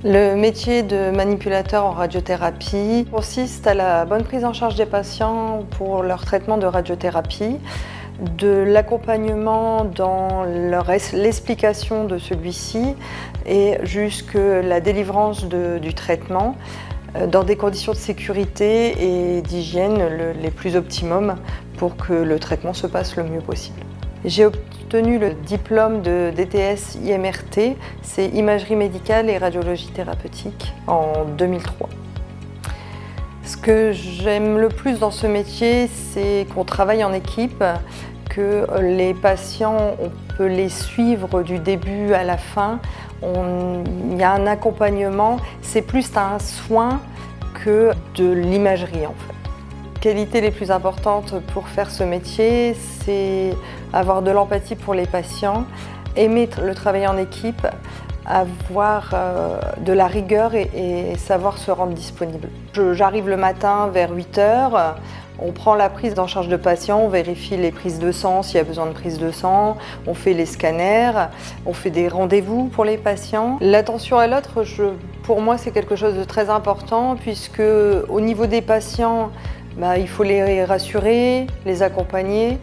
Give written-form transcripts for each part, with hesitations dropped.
Le métier de manipulateur en radiothérapie consiste à la bonne prise en charge des patients pour leur traitement de radiothérapie, de l'accompagnement dans l'explication de celui-ci et jusque la délivrance du traitement dans des conditions de sécurité et d'hygiène les plus optimum pour que le traitement se passe le mieux possible. J'ai obtenu le diplôme de DTS IMRT, c'est Imagerie médicale et radiologie thérapeutique, en 2003. Ce que j'aime le plus dans ce métier, c'est qu'on travaille en équipe, que les patients, on peut les suivre du début à la fin. Il y a un accompagnement, c'est plus un soin que de l'imagerie en fait. Les qualités les plus importantes pour faire ce métier, c'est avoir de l'empathie pour les patients, aimer le travail en équipe, avoir de la rigueur et savoir se rendre disponible. J'arrive le matin vers 8 h, on prend la prise en charge de patients, on vérifie les prises de sang s'il y a besoin de prise de sang, on fait les scanners, on fait des rendez-vous pour les patients. L'attention à l'autre, pour moi, c'est quelque chose de très important puisque au niveau des patients, il faut les rassurer, les accompagner.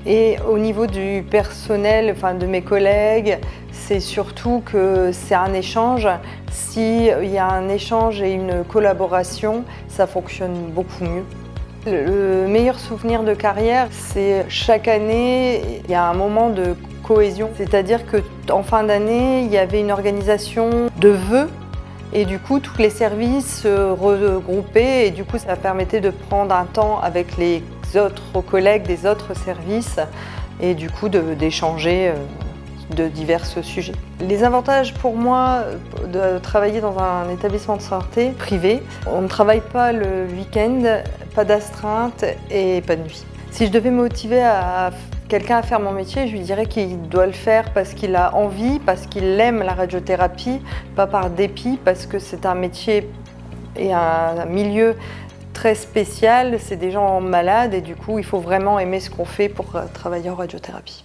Et au niveau du personnel, de mes collègues, c'est surtout que c'est un échange. S'il y a un échange et une collaboration, ça fonctionne beaucoup mieux. Le meilleur souvenir de carrière, c'est chaque année, il y a un moment de cohésion. C'est-à-dire qu'en fin d'année, il y avait une organisation de vœux. Et du coup, tous les services se regroupaient et du coup, ça permettait de prendre un temps avec les autres collègues des autres services et du coup d'échanger de divers sujets. Les avantages pour moi de travailler dans un établissement de santé privé, on ne travaille pas le week-end, pas d'astreinte et pas de nuit. Si je devais motiver quelqu'un à faire mon métier, je lui dirais qu'il doit le faire parce qu'il a envie, parce qu'il aime la radiothérapie, pas par dépit, parce que c'est un métier et un milieu très spécial, c'est des gens malades et du coup il faut vraiment aimer ce qu'on fait pour travailler en radiothérapie.